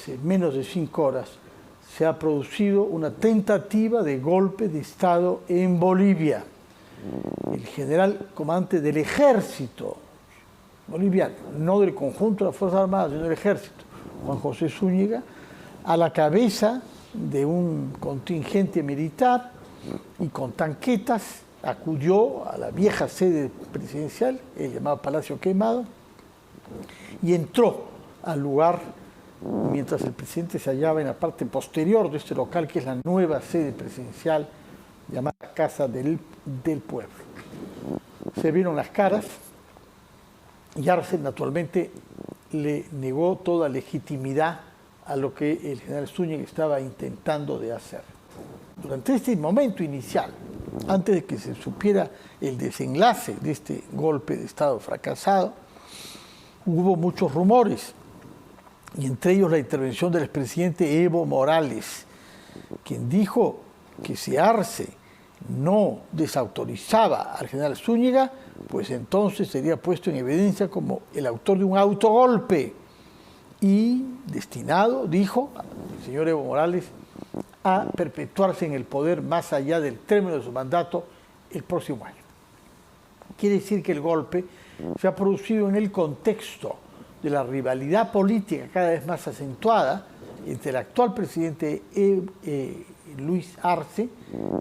hace menos de 5 horas se ha producido una tentativa de golpe de Estado en Bolivia. El general comandante del ejército boliviano, no del conjunto de las Fuerzas Armadas, sino del ejército, Juan José Zúñiga, a la cabeza de un contingente militar y con tanquetas, acudió a la vieja sede presidencial, el llamado Palacio Quemado, y entró al lugar mientras el presidente se hallaba en la parte posterior de este local, que es la nueva sede presidencial llamada Casa del Pueblo. Se vieron las caras y Arce naturalmente le negó toda legitimidad a lo que el general Zúñiga estaba intentando de hacer. Durante este momento inicial, antes de que se supiera el desenlace de este golpe de Estado fracasado, hubo muchos rumores, y entre ellos la intervención del expresidente Evo Morales, quien dijo que si Arce no desautorizaba al general Zúñiga, pues entonces sería puesto en evidencia como el autor de un autogolpe y destinado, dijo el señor Evo Morales, a perpetuarse en el poder más allá del término de su mandato el próximo año. Quiere decir que el golpe se ha producido en el contexto de la rivalidad política cada vez más acentuada entre el actual presidente Luis Arce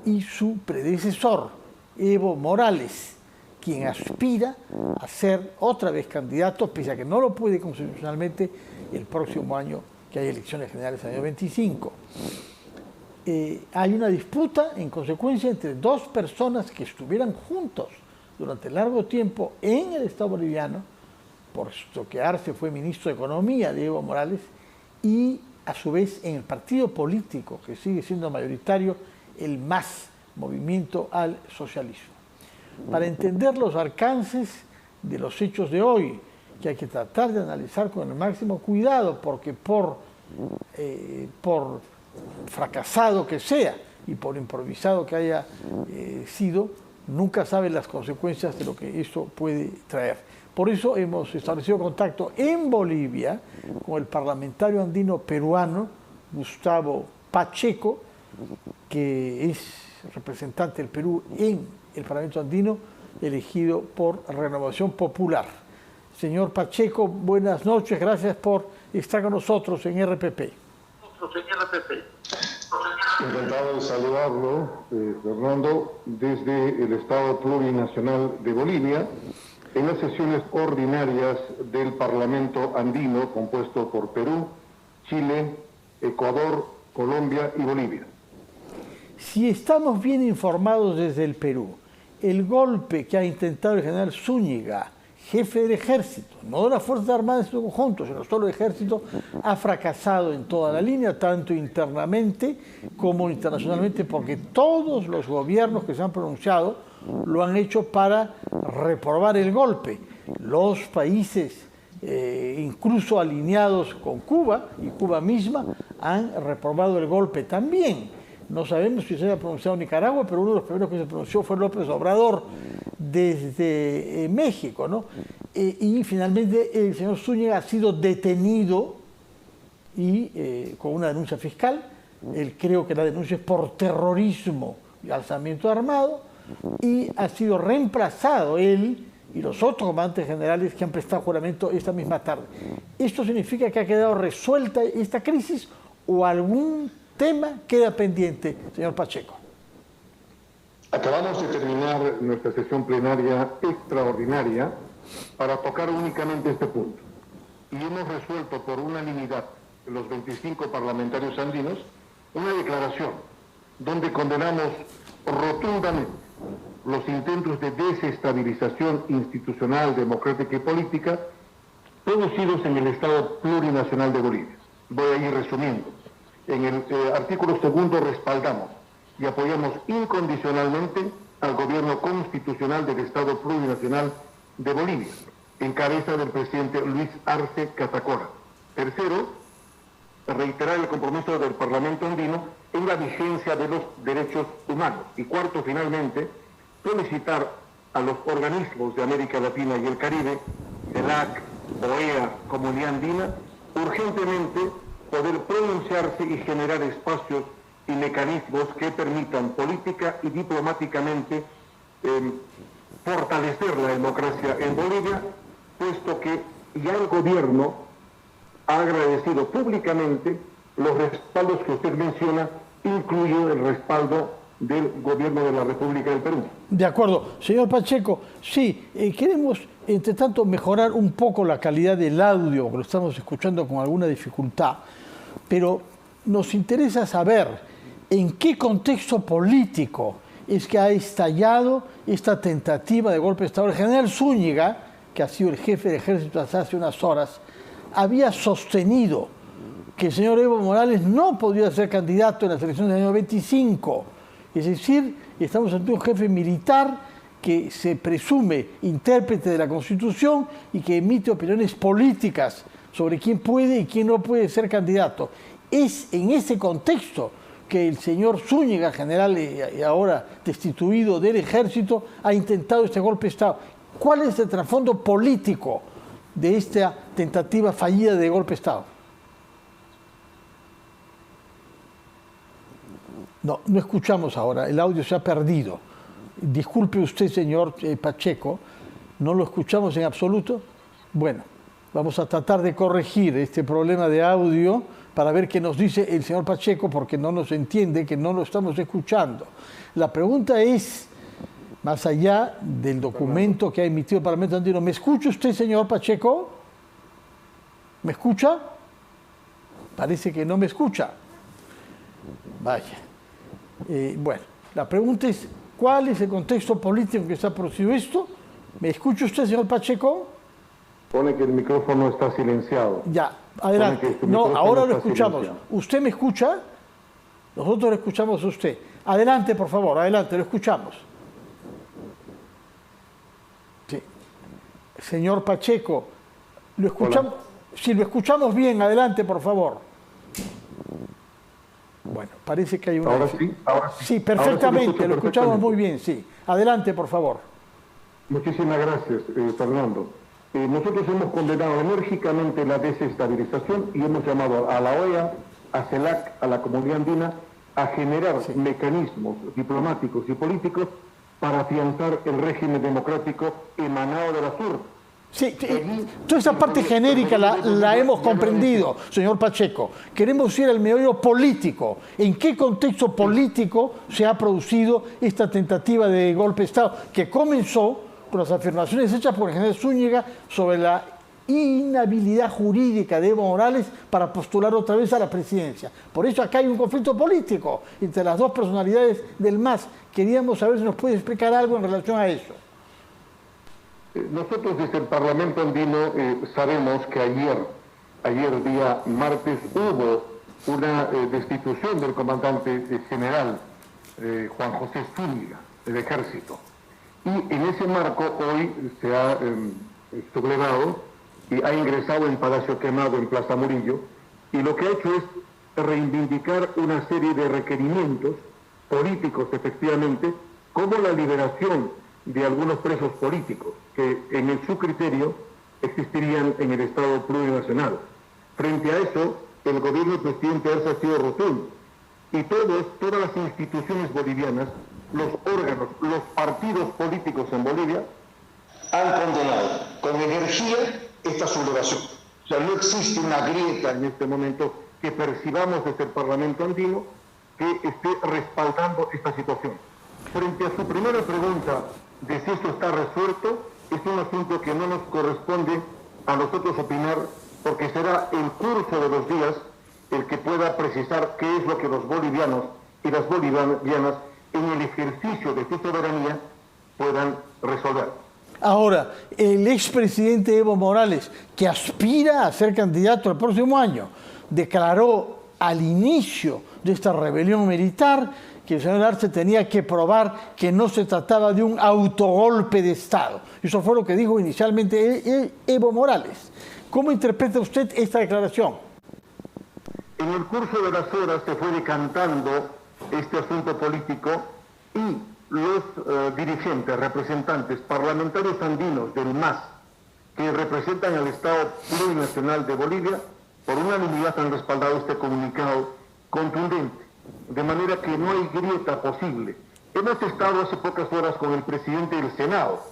y su predecesor, Evo Morales, quien aspira a ser otra vez candidato, pese a que no lo puede constitucionalmente el próximo año, que hay elecciones generales en el año 25. Hay una disputa, en consecuencia, entre dos personas que estuvieran juntos durante largo tiempo en el Estado boliviano, puesto que Arce fue ministro de Economía de Evo Morales, y a su vez en el partido político que sigue siendo mayoritario, el MAS, Movimiento al Socialismo. Para entender los alcances de los hechos de hoy, que hay que tratar de analizar con el máximo cuidado, porque por fracasado que sea y por improvisado que haya sido, nunca sabe las consecuencias de lo que eso puede traer. Por eso hemos establecido contacto en Bolivia con el parlamentario andino peruano Gustavo Pacheco, que es representante del Perú en el Parlamento andino, elegido por Renovación Popular. Señor Pacheco, buenas noches, gracias por estar con nosotros en RPP. Encantado de saludarlo, Fernando, desde el Estado Plurinacional de Bolivia, en las sesiones ordinarias del Parlamento andino, compuesto por Perú, Chile, Ecuador, Colombia y Bolivia. Si estamos bien informados desde el Perú, el golpe que ha intentado el general Zúñiga, jefe del ejército, no de las Fuerzas Armadas en su conjunto, sino solo el ejército, ha fracasado en toda la línea, tanto internamente como internacionalmente, porque todos los gobiernos que se han pronunciado lo han hecho para reprobar el golpe. Los países, incluso alineados con Cuba, y Cuba misma, han reprobado el golpe también. No sabemos si se haya pronunciado Nicaragua, pero uno de los primeros que se pronunció fue López Obrador desde México, ¿no? Y finalmente el señor Zúñiga ha sido detenido y con una denuncia fiscal. Él creo que la denuncia es por terrorismo y alzamiento armado, y ha sido reemplazado él y los otros comandantes generales que han prestado juramento esta misma tarde. ¿Esto significa que ha quedado resuelta esta crisis o algún tema queda pendiente, señor Pacheco? Acabamos de terminar nuestra sesión plenaria extraordinaria para tocar únicamente este punto. Y hemos resuelto por unanimidad, los 25 parlamentarios andinos, una declaración donde condenamos rotundamente los intentos de desestabilización institucional, democrática y política producidos en el Estado Plurinacional de Bolivia. Voy a ir resumiendo. En el artículo segundo respaldamos y apoyamos incondicionalmente al gobierno constitucional del Estado Plurinacional de Bolivia, en cabeza del presidente Luis Arce Catacora. Tercero, reiterar el compromiso del Parlamento andino en la vigencia de los derechos humanos. Y cuarto, finalmente, solicitar a los organismos de América Latina y el Caribe, CELAC, OEA, Comunidad Andina, urgentemente poder pronunciarse y generar espacios y mecanismos que permitan política y diplomáticamente fortalecer la democracia en Bolivia, puesto que ya el gobierno ha agradecido públicamente los respaldos que usted menciona, incluido el respaldo del gobierno de la República del Perú. De acuerdo. Señor Pacheco, sí, queremos, entre tanto, mejorar un poco la calidad del audio, que lo estamos escuchando con alguna dificultad, pero nos interesa saber en qué contexto político es que ha estallado esta tentativa de golpe de Estado. El general Zúñiga, que ha sido el jefe del ejército hasta hace unas horas, había sostenido que el señor Evo Morales no podía ser candidato en las elecciones del año 25. Es decir, estamos ante un jefe militar que se presume intérprete de la Constitución y que emite opiniones políticas sobre quién puede y quién no puede ser candidato. Es en ese contexto que el señor Zúñiga, general y ahora destituido del ejército, ha intentado este golpe de Estado. ¿Cuál es el trasfondo político de esta tentativa fallida de golpe de Estado? No, no escuchamos ahora, el audio se ha perdido. Disculpe usted, señor Pacheco, no lo escuchamos en absoluto. Bueno, vamos a tratar de corregir este problema de audio para ver qué nos dice el señor Pacheco, porque no nos entiende, que no lo estamos escuchando. La pregunta es, más allá del documento que ha emitido el Parlamento Andino, ¿me escucha usted, señor Pacheco? ¿Me escucha? Parece que no me escucha. Vaya. Bueno, la pregunta es, ¿cuál es el contexto político en que se ha producido esto? ¿Me escucha usted, señor Pacheco? Pone que el micrófono está silenciado. Ya, adelante. No, ahora lo escuchamos. Silenciado. ¿Usted me escucha? Nosotros le escuchamos a usted. Adelante, por favor, adelante, lo escuchamos. Sí. Señor Pacheco, ¿lo escuchamos? Si lo escuchamos bien, adelante, por favor. Bueno, parece que hay una... Ahora sí, ahora sí. Sí, perfectamente, lo escuchamos muy bien, sí. Adelante, por favor. Muchísimas gracias, Fernando. Nosotros hemos condenado enérgicamente la desestabilización y hemos llamado a la OEA, a CELAC, a la Comunidad Andina, a generar mecanismos diplomáticos y políticos para afianzar el régimen democrático emanado de la sur. Sí, toda esa parte genérica la hemos comprendido, señor Pacheco. Queremos ir al meollo político. ¿En qué contexto político se ha producido esta tentativa de golpe de Estado que comenzó con las afirmaciones hechas por el general Zúñiga sobre la inhabilidad jurídica de Evo Morales para postular otra vez a la presidencia? Por eso acá hay un conflicto político entre las dos personalidades del MAS. Queríamos saber si nos puede explicar algo en relación a eso. Nosotros desde el Parlamento Andino sabemos que ayer día martes, hubo una destitución del comandante general Juan José Zúñiga, del Ejército. Y en ese marco hoy se ha sublevado y ha ingresado en Palacio Quemado, en Plaza Murillo, y lo que ha hecho es reivindicar una serie de requerimientos políticos, efectivamente, como la liberación de algunos presos políticos que en su criterio existirían en el Estado plurinacional. Frente a eso, el gobierno del presidente Arce ha sido rotundo y todas las instituciones bolivianas, los órganos, los partidos políticos en Bolivia han condenado con energía esta sublevación. O sea, no existe una grieta en este momento que percibamos desde el Parlamento Andino que esté respaldando esta situación. Frente a su primera pregunta de si esto está resuelto, es un asunto que no nos corresponde a nosotros opinar, porque será el curso de los días el que pueda precisar qué es lo que los bolivianos y las bolivianas en el ejercicio de su soberanía puedan resolver. Ahora, el expresidente Evo Morales, que aspira a ser candidato el próximo año, declaró al inicio de esta rebelión militar que el señor Arce tenía que probar que no se trataba de un autogolpe de Estado. Eso fue lo que dijo inicialmente Evo Morales. ¿Cómo interpreta usted esta declaración? En el curso de las horas se fue decantando este asunto político y los dirigentes, representantes parlamentarios andinos del MAS, que representan al Estado plurinacional de Bolivia, por unanimidad han respaldado este comunicado contundente, de manera que no hay grieta posible. Hemos estado hace pocas horas con el presidente del Senado,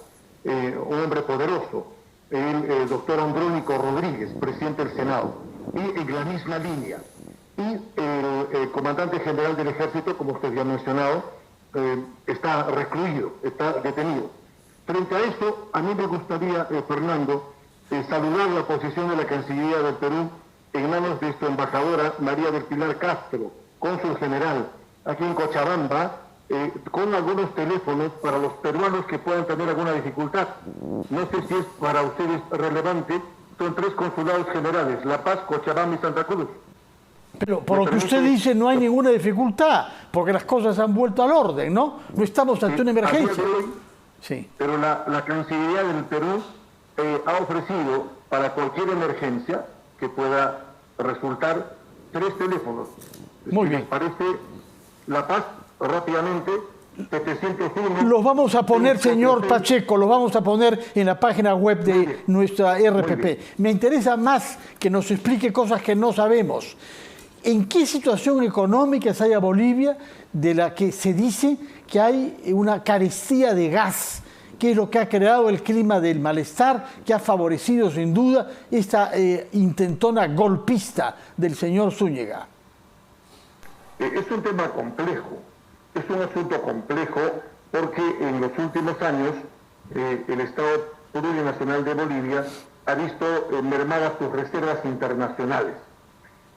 un hombre poderoso, el doctor Andrónico Rodríguez, presidente del Senado, y en la misma línea. Y el comandante general del Ejército, como usted ya ha mencionado, está recluido, está detenido. Frente a eso, a mí me gustaría, Fernando, saludar la posición de la Cancillería del Perú en manos de su embajadora María del Pilar Castro, cónsul general, aquí en Cochabamba, con algunos teléfonos para los peruanos que puedan tener alguna dificultad. No sé si es para ustedes relevante, son 3 consulados generales, La Paz, Cochabamba y Santa Cruz. Pero por lo que usted dice no hay ninguna dificultad, porque las cosas han vuelto al orden, ¿no? No estamos ante una emergencia. Sí. Pero la Cancillería del Perú ha ofrecido para cualquier emergencia que pueda resultar 3 teléfonos. Muy bien. Me parece La Paz rápidamente, 701. Los vamos a poner, señor Pacheco, los vamos a poner en la página web de nuestra RPP. Me interesa más que nos explique cosas que no sabemos. ¿En qué situación económica se halla Bolivia de la que se dice que hay una carecía de gas? ¿Qué es lo que ha creado el clima del malestar, que ha favorecido sin duda esta intentona golpista del señor Zúñiga? Es un tema complejo, es un asunto complejo porque en los últimos años el Estado Plurinacional de Bolivia ha visto mermadas sus reservas internacionales.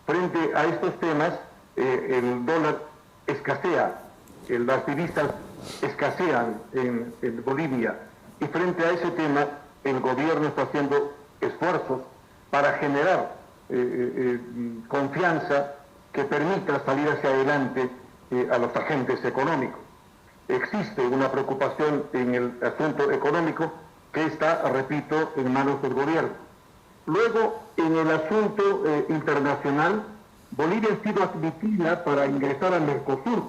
Frente a estos temas, el dólar escasea, las divisas escasean en Bolivia, y frente a ese tema el gobierno está haciendo esfuerzos para generar confianza que permita salir hacia adelante a los agentes económicos. Existe una preocupación en el asunto económico que está, repito, en manos del gobierno. Luego, en el asunto internacional, Bolivia ha sido admitida para ingresar al Mercosur,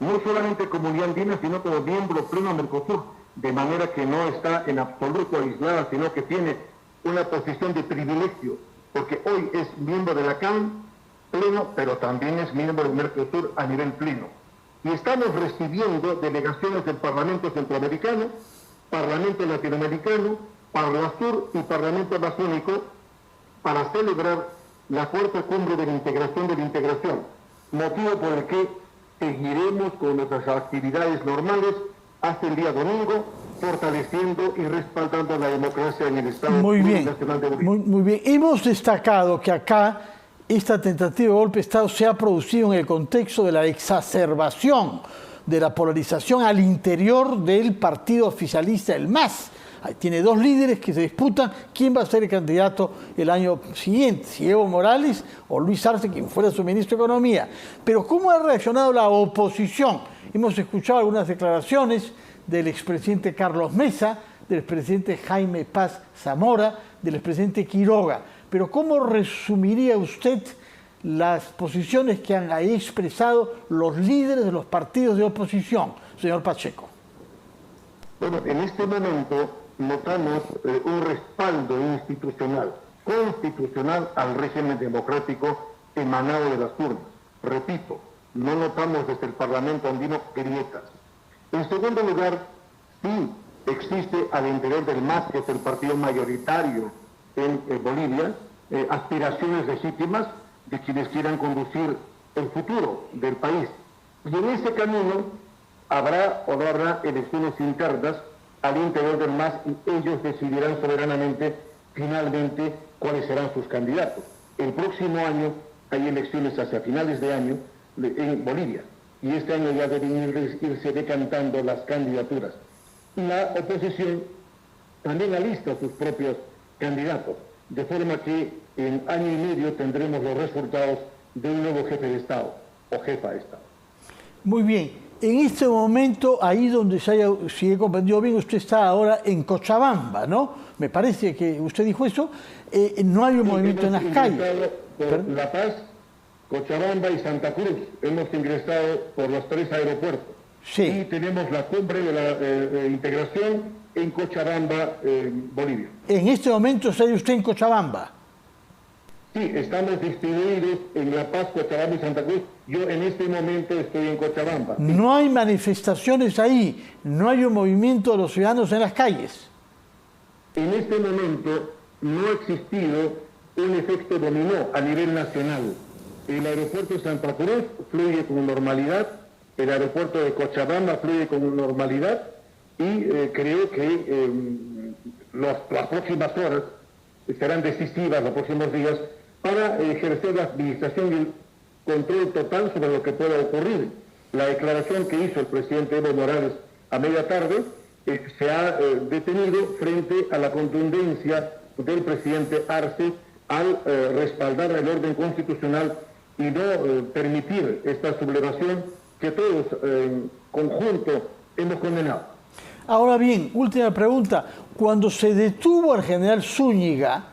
no solamente como unidad andina, sino como miembro pleno del Mercosur, de manera que no está en absoluto aislada, sino que tiene una posición de privilegio, porque hoy es miembro de la CAN pleno, pero también es miembro del Mercosur a nivel pleno. Y estamos recibiendo delegaciones del Parlamento Centroamericano, Parlamento Latinoamericano, Parlasur y Parlamento Amazónico para celebrar la cuarta cumbre de la integración, motivo por el que seguiremos con nuestras actividades normales hasta el día domingo, fortaleciendo y respaldando la democracia en el Estado Nacional de Bolivia. Muy bien. Hemos destacado que acá esta tentativa de golpe de Estado se ha producido en el contexto de la exacerbación de la polarización al interior del partido oficialista, el MAS. Tiene 2 líderes que se disputan quién va a ser el candidato el año siguiente, si Evo Morales o Luis Arce, quien fuera su ministro de Economía. Pero ¿cómo ha reaccionado la oposición? Hemos escuchado algunas declaraciones del expresidente Carlos Mesa, del expresidente Jaime Paz Zamora, del expresidente Quiroga. Pero ¿cómo resumiría usted las posiciones que han ahí expresado los líderes de los partidos de oposición, señor Pacheco? Bueno, en este momento notamos un respaldo constitucional al régimen democrático emanado de las urnas. Repito, no notamos desde el Parlamento andino grietas. En segundo lugar, sí existe al interior del MAS, que es el partido mayoritario en Bolivia, aspiraciones legítimas de quienes quieran conducir el futuro del país. Y en ese camino habrá o no habrá elecciones internas al interior del MAS y ellos decidirán soberanamente, finalmente, cuáles serán sus candidatos. El próximo año hay elecciones hacia finales de año en Bolivia y este año ya deben irse decantando las candidaturas. La oposición también alista sus propios candidatos, de forma que en año y medio tendremos los resultados de un nuevo jefe de Estado o jefa de Estado. Muy bien. En este momento, ahí donde si he comprendido bien, usted está ahora en Cochabamba, ¿no? Me parece que usted dijo eso. No hay un movimiento en las calles. Por La Paz, Cochabamba y Santa Cruz. Hemos ingresado por los 3 aeropuertos. Sí. Y tenemos la cumbre de la integración en Cochabamba, Bolivia. En este momento está usted en Cochabamba. Sí, estamos distribuidos en La Paz, Cochabamba y Santa Cruz. Yo en este momento estoy en Cochabamba. No hay manifestaciones ahí, no hay un movimiento de los ciudadanos en las calles. En este momento no ha existido un efecto dominó a nivel nacional. El aeropuerto de Santa Cruz fluye con normalidad, el aeropuerto de Cochabamba fluye con normalidad y creo que las próximas horas serán decisivas, los próximos días, para ejercer la administración y el control total sobre lo que pueda ocurrir. La declaración que hizo el presidente Evo Morales a media tarde se ha detenido frente a la contundencia del presidente Arce al respaldar el orden constitucional y no permitir esta sublevación que todos en conjunto hemos condenado. Ahora bien, última pregunta. Cuando se detuvo al general Zúñiga,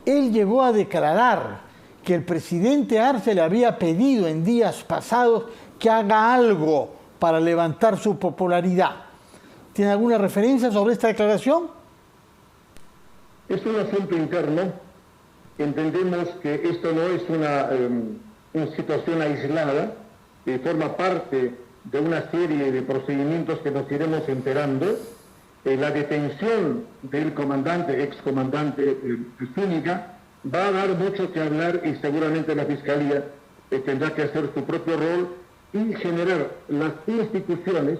él llegó a declarar que el presidente Arce le había pedido en días pasados que haga algo para levantar su popularidad. ¿Tiene alguna referencia sobre esta declaración? Es un asunto interno. Entendemos que esto no es una situación aislada, forma parte de una serie de procedimientos que nos iremos enterando. La detención del comandante, excomandante Zúñiga, va a dar mucho que hablar y seguramente la Fiscalía tendrá que hacer su propio rol y generar las instituciones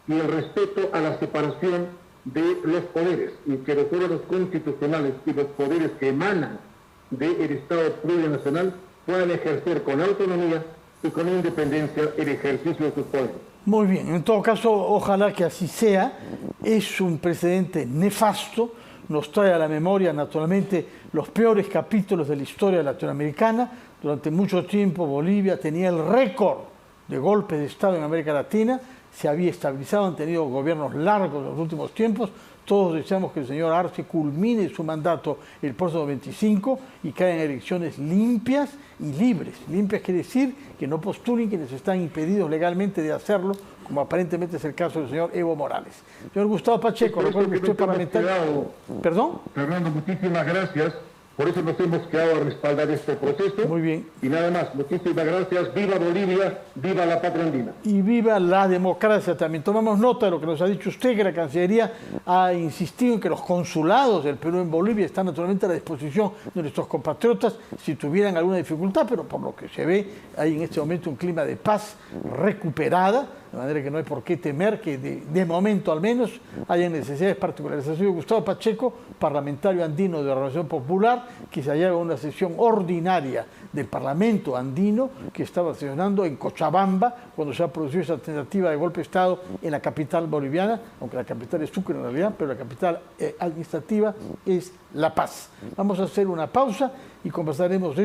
y el respeto a la separación de los poderes, y que los órganos constitucionales y los poderes que emanan del Estado plurinacional puedan ejercer con autonomía y con independencia el ejercicio de sus poderes. Muy bien, en todo caso, ojalá que así sea. Es un precedente nefasto, nos trae a la memoria naturalmente los peores capítulos de la historia latinoamericana. Durante mucho tiempo Bolivia tenía el récord de golpes de Estado en América Latina, se había estabilizado, han tenido gobiernos largos en los últimos tiempos. Todos deseamos que el señor Arce culmine su mandato el próximo 25 y que hayan elecciones limpias y libres. Limpias quiere decir que no postulen quienes están impedidos legalmente de hacerlo, como aparentemente es el caso del señor Evo Morales. Señor Gustavo Pacheco, recuerdo que usted es parlamentario. ¿Perdón? Fernando, muchísimas gracias. Por eso nos hemos quedado a respaldar este proceso. Muy bien. Y nada más, muchísimas gracias. Viva Bolivia, viva la patria andina. Y viva la democracia también. Tomamos nota de lo que nos ha dicho usted, que la Cancillería ha insistido en que los consulados del Perú en Bolivia están naturalmente a la disposición de nuestros compatriotas si tuvieran alguna dificultad, pero por lo que se ve hay en este momento un clima de paz recuperada, de manera que no hay por qué temer que de momento al menos haya necesidades particulares. Ha sido Gustavo Pacheco, parlamentario andino de Renovación Popular, que se hallaba en una sesión ordinaria del Parlamento andino que estaba sesionando en Cochabamba cuando se ha producido esa tentativa de golpe de Estado en la capital boliviana, aunque la capital es Sucre en realidad, pero la capital administrativa es La Paz. Vamos a hacer una pausa y conversaremos de